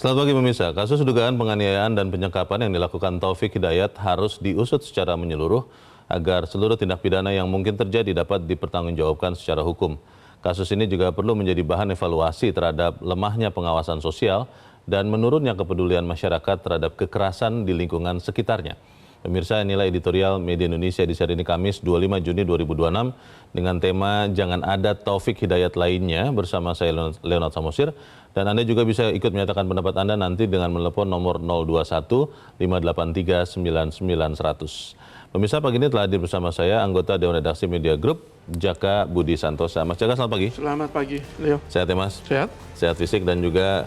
Selamat pagi pemirsa, kasus dugaan penganiayaan dan penyekapan yang dilakukan Taufik Hidayat harus diusut secara menyeluruh agar seluruh tindak pidana yang mungkin terjadi dapat dipertanggungjawabkan secara hukum. Kasus ini juga perlu menjadi bahan evaluasi terhadap lemahnya pengawasan sosial dan menurunnya kepedulian masyarakat terhadap kekerasan di lingkungan sekitarnya. Pemirsa, inilah editorial Media Indonesia di hari ini Kamis 25 Juni 2026 dengan tema Jangan Ada Taufik Hidayat Lainnya bersama saya Leonard Samosir. Dan Anda juga bisa ikut menyatakan pendapat Anda nanti dengan menelepon nomor 021 583 9900. Pemirsa, pagi ini telah hadir bersama saya anggota Dewan Redaksi Media Group, Jaka Budi Santosa. Mas Jaka, selamat pagi. Selamat pagi, Leo. Sehat ya Mas? Sehat. Sehat fisik dan juga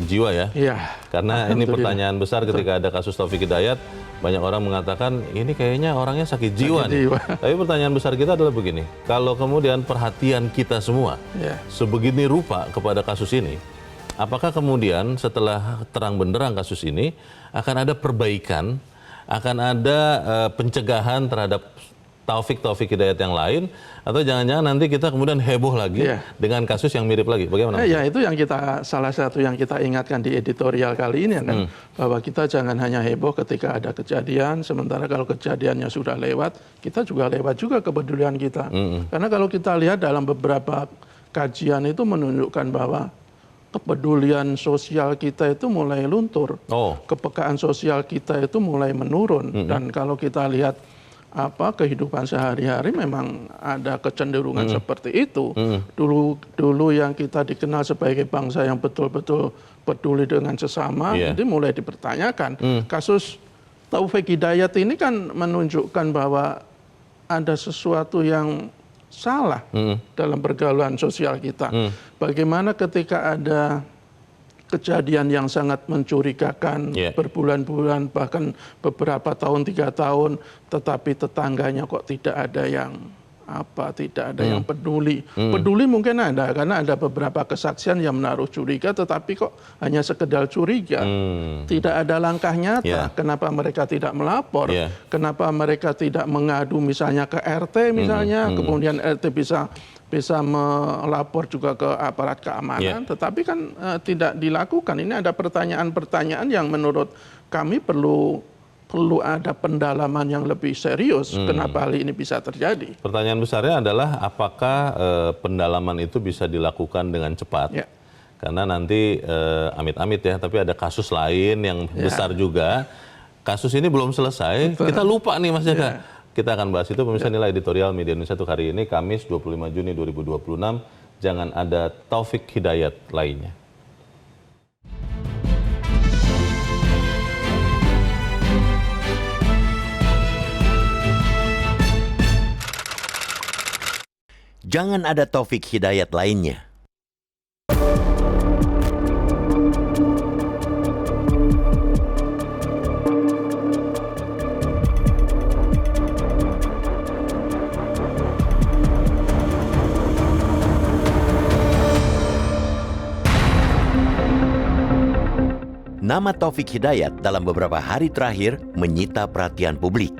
jiwa ya? Iya. Karena ini pertanyaan besar ketika ada kasus Taufik Hidayat, banyak orang mengatakan ini kayaknya orangnya sakit jiwa nih. Tapi pertanyaan besar kita adalah begini, kalau kemudian perhatian kita semua sebegini rupa kepada kasus ini, apakah kemudian setelah terang benderang kasus ini akan ada perbaikan, akan ada pencegahan terhadap Taufik Hidayat yang lain, atau jangan-jangan nanti kita kemudian heboh lagi dengan kasus yang mirip lagi? Bagaimana? Ya, itu yang salah satu yang kita ingatkan di editorial kali ini kan, bahwa kita jangan hanya heboh ketika ada kejadian, sementara kalau kejadiannya sudah lewat, kita juga lewat juga kepedulian kita. Karena kalau kita lihat dalam beberapa kajian itu menunjukkan bahwa kepedulian sosial kita itu mulai luntur, kepekaan sosial kita itu mulai menurun, dan kalau kita lihat kehidupan sehari-hari memang ada kecenderungan seperti itu. Dulu yang kita dikenal sebagai bangsa yang betul-betul peduli dengan sesama, itu mulai dipertanyakan. Kasus Taufik Hidayat ini kan menunjukkan bahwa ada sesuatu yang salah dalam pergaulan sosial kita. Bagaimana ketika ada kejadian yang sangat mencurigakan berbulan-bulan, bahkan beberapa tahun, 3 tahun, tetapi tetangganya kok tidak ada yang yang peduli. Peduli mungkin ada, karena ada beberapa kesaksian yang menaruh curiga, tetapi kok hanya sekedar curiga. Tidak ada langkah nyata. Kenapa mereka tidak melapor? Kenapa mereka tidak mengadu misalnya ke RT misalnya, kemudian RT bisa melapor juga ke aparat keamanan, tetapi kan tidak dilakukan. Ini ada pertanyaan-pertanyaan yang menurut kami perlu ada pendalaman yang lebih serius. Kenapa hal ini bisa terjadi? Pertanyaan besarnya adalah apakah pendalaman itu bisa dilakukan dengan cepat? Karena nanti amit-amit ya, tapi ada kasus lain yang besar juga. Kasus ini belum selesai, kita lupa nih Mas Jaka. Kita akan bahas itu, pemirsa. Inilah editorial Media Indonesia untuk hari ini, Kamis 25 Juni 2026. Jangan ada Taufik Hidayat lainnya. Jangan ada Taufik Hidayat lainnya. Nama Taufik Hidayat dalam beberapa hari terakhir menyita perhatian publik.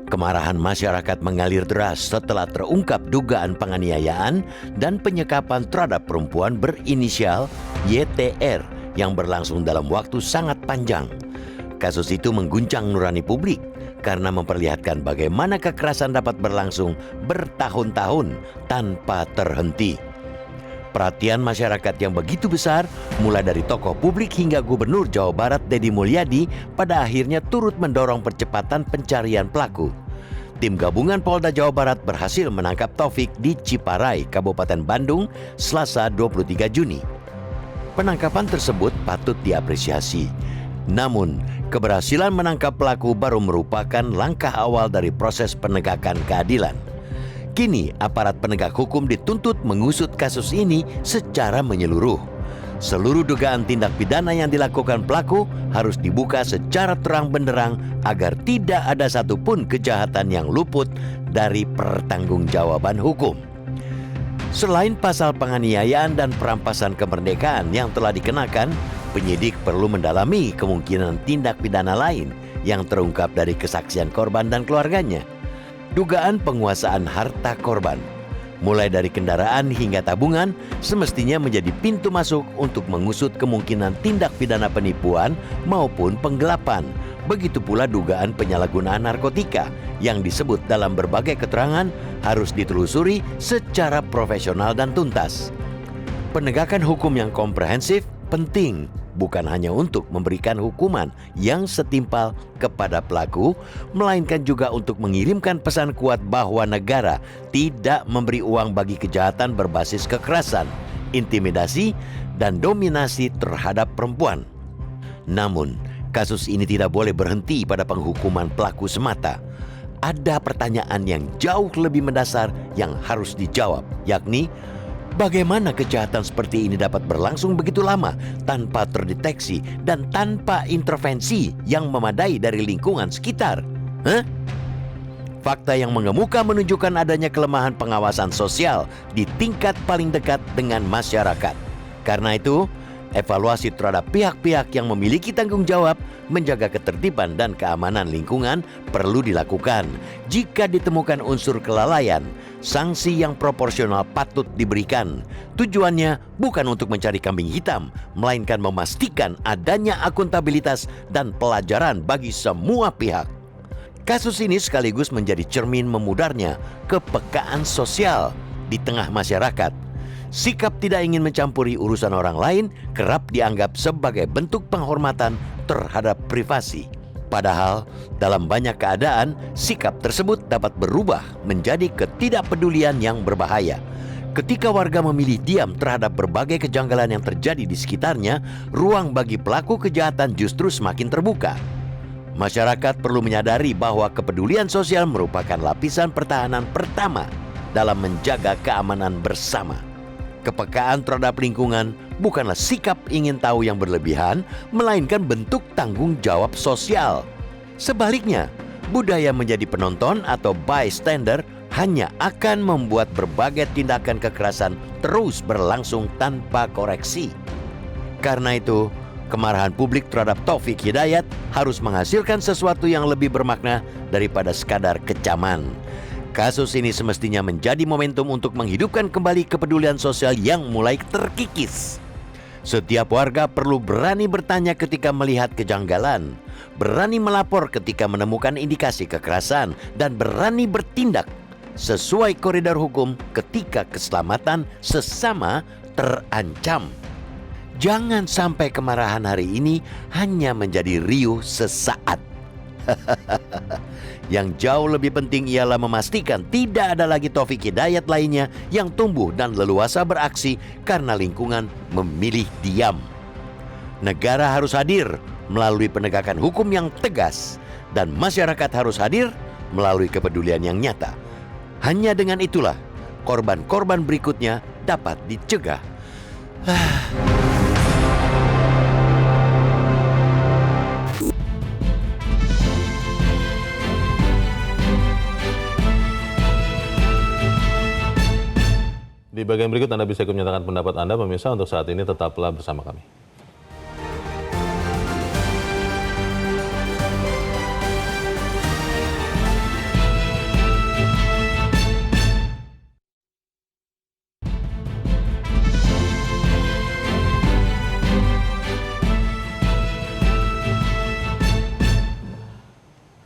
Kemarahan masyarakat mengalir deras setelah terungkap dugaan penganiayaan dan penyekapan terhadap perempuan berinisial YTR yang berlangsung dalam waktu sangat panjang. Kasus itu mengguncang nurani publik karena memperlihatkan bagaimana kekerasan dapat berlangsung bertahun-tahun tanpa terhenti. Perhatian masyarakat yang begitu besar, mulai dari tokoh publik hingga Gubernur Jawa Barat Deddy Mulyadi, pada akhirnya turut mendorong percepatan pencarian pelaku. Tim gabungan Polda Jawa Barat berhasil menangkap Taufik di Ciparai, Kabupaten Bandung, Selasa 23 Juni. Penangkapan tersebut patut diapresiasi. Namun, keberhasilan menangkap pelaku baru merupakan langkah awal dari proses penegakan keadilan. Kini, aparat penegak hukum dituntut mengusut kasus ini secara menyeluruh. Seluruh dugaan tindak pidana yang dilakukan pelaku harus dibuka secara terang benderang agar tidak ada satupun kejahatan yang luput dari pertanggungjawaban hukum. Selain pasal penganiayaan dan perampasan kemerdekaan yang telah dikenakan, penyidik perlu mendalami kemungkinan tindak pidana lain yang terungkap dari kesaksian korban dan keluarganya. Dugaan penguasaan harta korban, mulai dari kendaraan hingga tabungan, semestinya menjadi pintu masuk untuk mengusut kemungkinan tindak pidana penipuan maupun penggelapan. Begitu pula dugaan penyalahgunaan narkotika yang disebut dalam berbagai keterangan harus ditelusuri secara profesional dan tuntas. Penegakan hukum yang komprehensif penting, bukan hanya untuk memberikan hukuman yang setimpal kepada pelaku, melainkan juga untuk mengirimkan pesan kuat bahwa negara tidak memberi uang bagi kejahatan berbasis kekerasan, intimidasi, dan dominasi terhadap perempuan. Namun, kasus ini tidak boleh berhenti pada penghukuman pelaku semata. Ada pertanyaan yang jauh lebih mendasar yang harus dijawab, yakni bagaimana kejahatan seperti ini dapat berlangsung begitu lama tanpa terdeteksi dan tanpa intervensi yang memadai dari lingkungan sekitar? Fakta yang mengemuka menunjukkan adanya kelemahan pengawasan sosial di tingkat paling dekat dengan masyarakat. Karena itu, evaluasi terhadap pihak-pihak yang memiliki tanggung jawab menjaga ketertiban dan keamanan lingkungan perlu dilakukan. Jika ditemukan unsur kelalaian, sanksi yang proporsional patut diberikan. Tujuannya bukan untuk mencari kambing hitam, melainkan memastikan adanya akuntabilitas dan pelajaran bagi semua pihak. Kasus ini sekaligus menjadi cermin memudarnya kepekaan sosial di tengah masyarakat. Sikap tidak ingin mencampuri urusan orang lain kerap dianggap sebagai bentuk penghormatan terhadap privasi. Padahal, dalam banyak keadaan, sikap tersebut dapat berubah menjadi ketidakpedulian yang berbahaya. Ketika warga memilih diam terhadap berbagai kejanggalan yang terjadi di sekitarnya, ruang bagi pelaku kejahatan justru semakin terbuka. Masyarakat perlu menyadari bahwa kepedulian sosial merupakan lapisan pertahanan pertama dalam menjaga keamanan bersama. Kepekaan terhadap lingkungan bukanlah sikap ingin tahu yang berlebihan, melainkan bentuk tanggung jawab sosial. Sebaliknya, budaya menjadi penonton atau bystander hanya akan membuat berbagai tindakan kekerasan terus berlangsung tanpa koreksi. Karena itu, kemarahan publik terhadap Taufik Hidayat harus menghasilkan sesuatu yang lebih bermakna daripada sekadar kecaman. Kasus ini semestinya menjadi momentum untuk menghidupkan kembali kepedulian sosial yang mulai terkikis. Setiap warga perlu berani bertanya ketika melihat kejanggalan, berani melapor ketika menemukan indikasi kekerasan, dan berani bertindak sesuai koridor hukum ketika keselamatan sesama terancam. Jangan sampai kemarahan hari ini hanya menjadi riuh sesaat. Yang jauh lebih penting ialah memastikan tidak ada lagi Taufik Hidayat lainnya yang tumbuh dan leluasa beraksi karena lingkungan memilih diam. Negara harus hadir melalui penegakan hukum yang tegas, dan masyarakat harus hadir melalui kepedulian yang nyata. Hanya dengan itulah korban-korban berikutnya dapat dicegah. Di bagian berikut Anda bisa ikut menyatakan pendapat Anda, pemirsa. Untuk saat ini tetaplah bersama kami.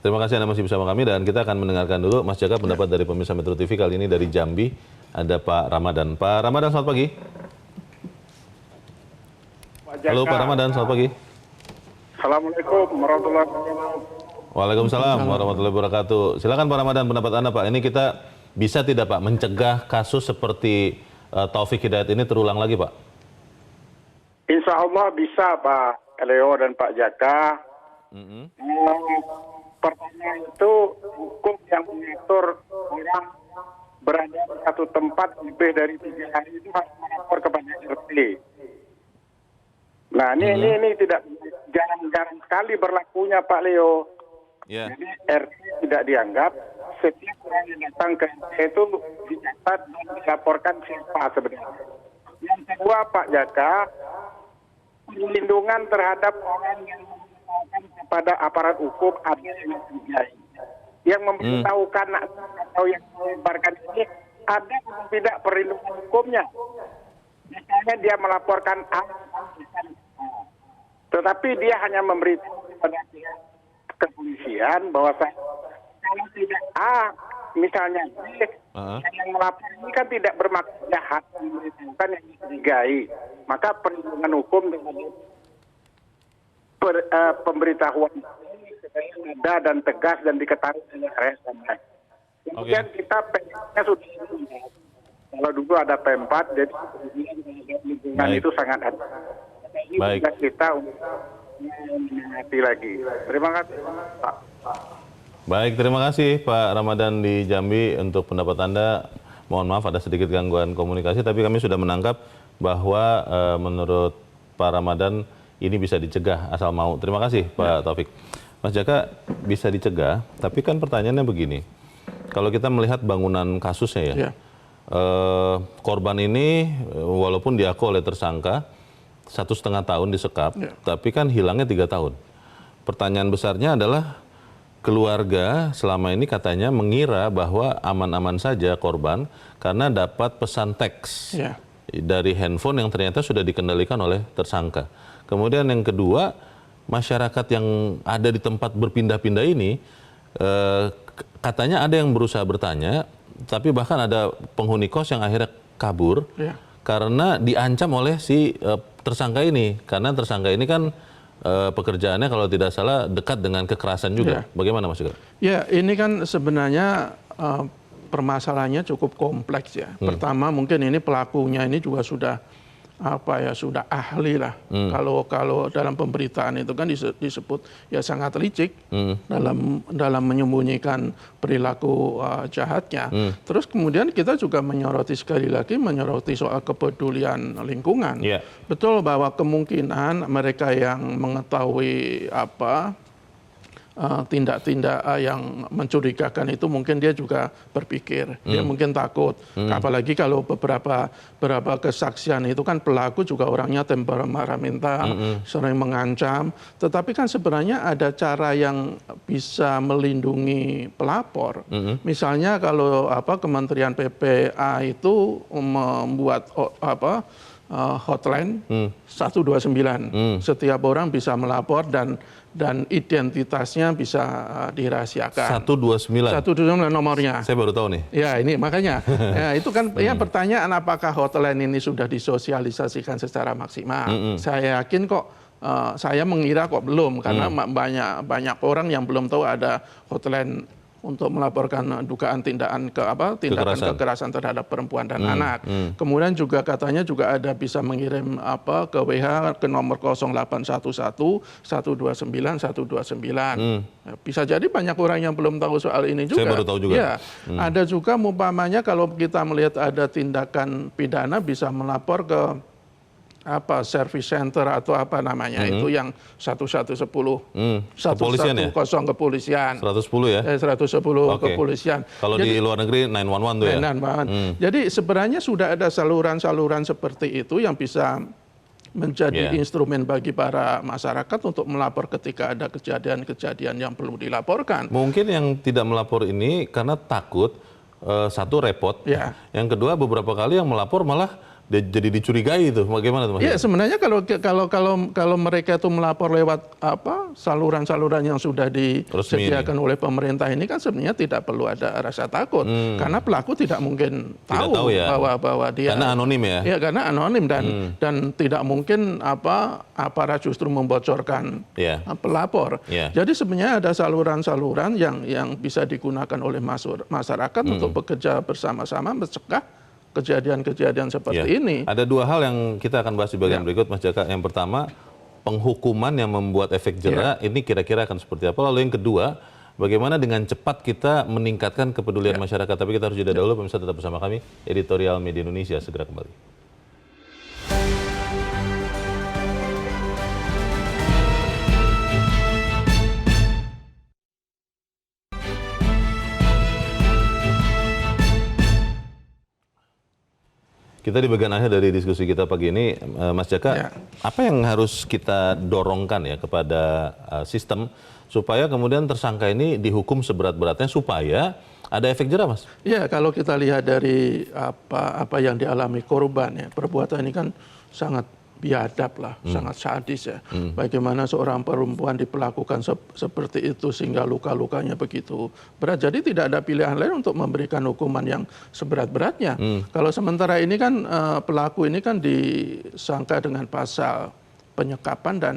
Terima kasih Anda masih bersama kami, dan kita akan mendengarkan dulu Mas Jaka pendapat dari pemirsa Metro TV kali ini dari Jambi. Ada Pak Ramadan. Pak Ramadan, selamat pagi. Halo Pak Ramadan, selamat pagi. Assalamualaikum warahmatullahi wabarakatuh. Waalaikumsalam warahmatullahi wabarakatuh. Silakan Pak Ramadan, pendapat Anda Pak. Ini kita bisa tidak Pak mencegah kasus seperti Taufik Hidayat ini terulang lagi Pak? Insya Allah bisa Pak Leo dan Pak Jaka. Pertama itu hukum yang mengatur orang berada di satu tempat lebih dari 3 hari itu harus melapor kepada RT. Nah ini tidak jarang-jarang sekali berlakunya Pak Leo. Jadi RT tidak dianggap. Setiap orang yang datang ke RT itu dicatat dan dilaporkan siapa sebenarnya. Yang kedua Pak Jaka, perlindungan terhadap orang yang memberitahukan kepada aparat hukum ada yang mencurigai. Yang memberitahukan atau yang menyebarkan ini ada atau tidak perlindungan hukumnya. Misalnya dia melaporkan A, tetapi dia hanya memberitahu kepada pihak kepolisian bahwa kalau tidak A, misalnya B, yang melapor ini kan tidak bermaksud jahat, memberitahukan yang dicurigai. Maka perlindungan hukum dengan pemberitahuan ini supaya ada dan tegas dan diketahui oleh rakyat. Kemudian kita P4-nya sudah kalau dulu ada P4, jadi lingkungan itu sangat ada. Ini tugas kita untuk menyemangati lagi. Terima kasih, Pak. Baik, terima kasih Pak Ramadan di Jambi untuk pendapat Anda. Mohon maaf ada sedikit gangguan komunikasi, tapi kami sudah menangkap bahwa menurut Pak Ramadan ini bisa dicegah asal mau. Terima kasih Pak Taufik. Mas Jaka, bisa dicegah, tapi kan pertanyaannya begini. Kalau kita melihat bangunan kasusnya ya, korban ini walaupun diaku oleh tersangka 1,5 tahun disekap, tapi kan hilangnya 3 tahun. Pertanyaan besarnya adalah keluarga selama ini katanya mengira bahwa aman-aman saja korban karena dapat pesan teks dari handphone yang ternyata sudah dikendalikan oleh tersangka. Kemudian yang kedua, masyarakat yang ada di tempat berpindah-pindah ini katanya ada yang berusaha bertanya, tapi bahkan ada penghuni kos yang akhirnya kabur karena diancam oleh si tersangka ini. Karena tersangka ini kan pekerjaannya kalau tidak salah dekat dengan kekerasan juga. Bagaimana Mas Jaka? Ya, ini kan sebenarnya permasalahannya cukup kompleks ya. Pertama mungkin ini pelakunya ini juga sudah sudah ahli lah. Kalau dalam pemberitaan itu kan disebut ya sangat licik dalam menyembunyikan perilaku jahatnya. Terus kemudian kita juga menyoroti sekali lagi soal kepedulian lingkungan. Betul bahwa kemungkinan mereka yang mengetahui tindak-tindak yang mencurigakan itu mungkin dia juga berpikir, dia mungkin takut. Apalagi kalau beberapa kesaksian itu kan pelaku juga orangnya temperamental, sering mengancam. Tetapi kan sebenarnya ada cara yang bisa melindungi pelapor. Misalnya kalau Kementerian PPA itu membuat hotline 129. Setiap orang bisa melapor dan identitasnya bisa dirahasiakan. 129 nomornya. Saya baru tahu nih. Ya ini makanya. Ya, itu kan pertanyaan apakah hotline ini sudah disosialisasikan secara maksimal. Saya yakin kok, saya mengira kok belum, karena banyak orang yang belum tahu ada hotline untuk melaporkan dugaan tindakan kekerasan terhadap perempuan dan anak. Kemudian juga katanya juga ada bisa mengirim ke WH ke nomor 0811 129 129. Bisa jadi banyak orang yang belum tahu soal ini juga. Saya baru tahu juga. Ya, ada juga umpamanya kalau kita melihat ada tindakan pidana bisa melapor ke service center atau itu yang 1110 kepolisian ya? kepolisian 110 ya? 110 kepolisian. Kalau di luar negeri 911 tuh ya? 911. Jadi sebenarnya sudah ada saluran-saluran seperti itu yang bisa menjadi instrumen bagi para masyarakat untuk melapor ketika ada kejadian-kejadian yang perlu dilaporkan. Mungkin yang tidak melapor ini karena takut, satu repot, yang kedua beberapa kali yang melapor malah jadi dicurigai itu. Bagaimana tuh Mas? Iya, sebenarnya kalau mereka itu melapor lewat saluran-saluran yang sudah disediakan oleh pemerintah ini kan sebenarnya tidak perlu ada rasa takut, karena pelaku tidak mungkin tahu bahwa dia karena anonim ya. Iya, karena anonim dan tidak mungkin aparat justru membocorkan pelapor. Jadi sebenarnya ada saluran-saluran yang bisa digunakan oleh masyarakat untuk bekerja bersama-sama mencegah kejadian-kejadian seperti ini. Ada dua hal yang kita akan bahas di bagian berikut, Mas Jaka. Yang pertama, penghukuman yang membuat efek jera ini kira-kira akan seperti apa. Lalu yang kedua, bagaimana dengan cepat kita meningkatkan kepedulian masyarakat. Tapi kita harus jeda dahulu, pemirsa tetap bersama kami. Editorial Media Indonesia segera kembali. Kita di bagian akhir dari diskusi kita pagi ini, Mas Jaka, apa yang harus kita dorongkan ya kepada sistem supaya kemudian tersangka ini dihukum seberat-beratnya supaya Ada efek jerah, Mas? Ya, kalau kita lihat dari apa yang dialami korban ya, perbuatan ini kan sangat biadab lah, sangat sadis ya. Bagaimana seorang perempuan diperlakukan seperti itu sehingga luka-lukanya begitu berat. Jadi tidak ada pilihan lain untuk memberikan hukuman yang seberat-beratnya. Kalau sementara ini kan pelaku ini kan disangka dengan pasal penyekapan dan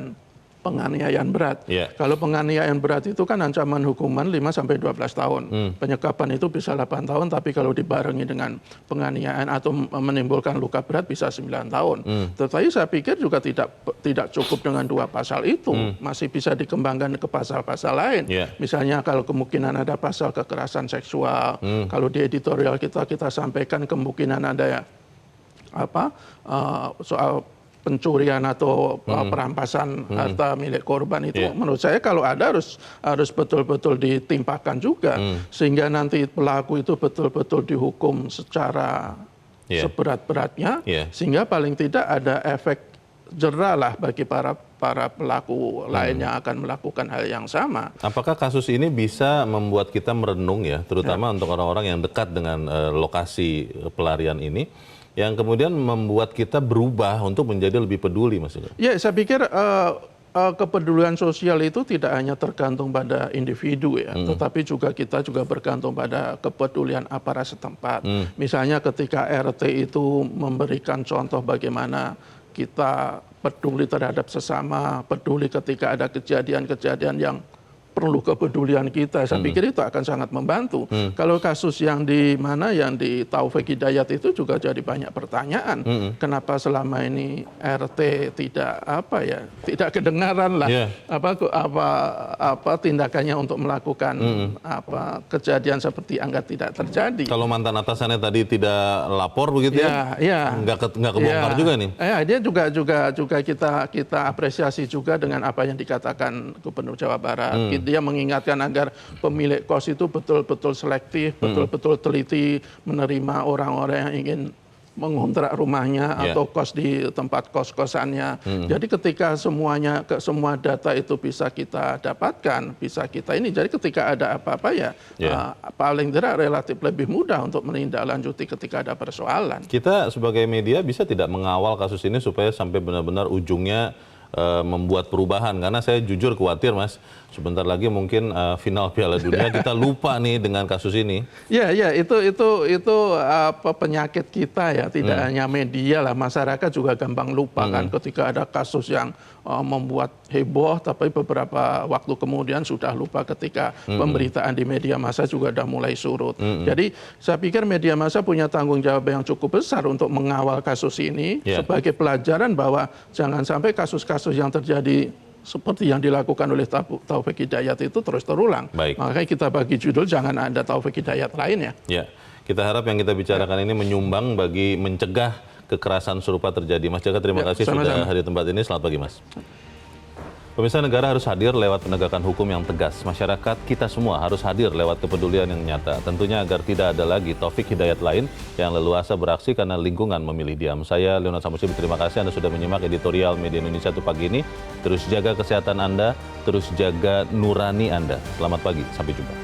penganiayaan berat. Yeah. Kalau penganiayaan berat itu kan ancaman hukuman 5-12 tahun. Penyekapan itu bisa 8 tahun, tapi kalau dibarengi dengan penganiayaan atau menimbulkan luka berat bisa 9 tahun. Tetapi saya pikir juga tidak cukup dengan 2 pasal itu. Masih bisa dikembangkan ke pasal-pasal lain. Yeah. Misalnya kalau kemungkinan ada pasal kekerasan seksual, kalau di editorial kita sampaikan kemungkinan ada soal pencurian atau perampasan harta milik korban itu menurut saya kalau ada harus betul-betul ditimpakan juga sehingga nanti pelaku itu betul-betul dihukum secara seberat-beratnya sehingga paling tidak ada efek jerah lah bagi para pelaku lain yang akan melakukan hal yang sama. Apakah kasus ini bisa membuat kita merenung ya, terutama untuk orang-orang yang dekat dengan lokasi pelarian ini, yang kemudian membuat kita berubah untuk menjadi lebih peduli, Mas? Ya, saya pikir kepedulian sosial itu tidak hanya tergantung pada individu ya, tetapi kita juga bergantung pada kepedulian aparat setempat. Misalnya ketika RT itu memberikan contoh bagaimana kita peduli terhadap sesama, peduli ketika ada kejadian-kejadian yang perlu kepedulian kita. Saya pikir itu akan sangat membantu. Kalau kasus yang di Taufik Hidayat itu juga jadi banyak pertanyaan. Kenapa selama ini RT tidak kedengaran lah tindakannya untuk melakukan kejadian seperti anggap tidak terjadi. Kalau mantan atasannya tadi tidak lapor begitu nggak kebongkar juga nih. Dia juga kita apresiasi juga dengan apa yang dikatakan Gubernur Jawa Barat. Dia mengingatkan agar pemilik kos itu betul-betul selektif, betul-betul teliti menerima orang-orang yang ingin mengontrak rumahnya atau kos di tempat kos-kosannya. Jadi ketika semua data itu bisa kita dapatkan, bisa kita ini. Jadi ketika ada apa-apa paling tidak relatif lebih mudah untuk menindaklanjuti ketika ada persoalan. Kita sebagai media bisa tidak mengawal kasus ini supaya sampai benar-benar ujungnya membuat perubahan, karena saya jujur khawatir, Mas, sebentar lagi mungkin final Piala Dunia kita lupa nih dengan kasus ini. Ya, itu penyakit kita ya, tidak hanya media lah, masyarakat juga gampang lupa kan ketika ada kasus yang membuat heboh, tapi beberapa waktu kemudian sudah lupa ketika pemberitaan di media massa juga sudah mulai surut. Jadi saya pikir media massa punya tanggung jawab yang cukup besar untuk mengawal kasus ini sebagai pelajaran bahwa jangan sampai kasus-kasus yang terjadi seperti yang dilakukan oleh Taufik Hidayat itu terus terulang. Baik. Makanya kita bagi judul jangan ada Taufik Hidayat lainnya. Ya, kita harap yang kita bicarakan ini menyumbang bagi mencegah kekerasan serupa terjadi. Mas Jaka, terima kasih sudah hadir di tempat ini. Selamat pagi, Mas. Pemirsa, negara harus hadir lewat penegakan hukum yang tegas. Masyarakat kita semua harus hadir lewat kepedulian yang nyata. Tentunya agar tidak ada lagi Taufik Hidayat lain yang leluasa beraksi karena lingkungan memilih diam. Saya, Leonard Samusi, berterima kasih Anda sudah menyimak editorial Media Indonesia pagi ini. Terus jaga kesehatan Anda, terus jaga nurani Anda. Selamat pagi, sampai jumpa.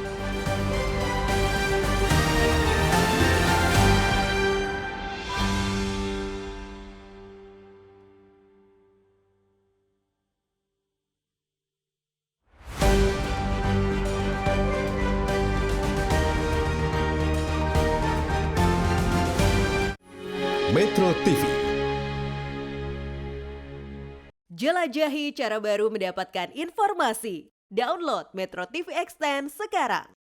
Metro TV. Jelajahi cara baru mendapatkan informasi. Download Metro TV Extend sekarang.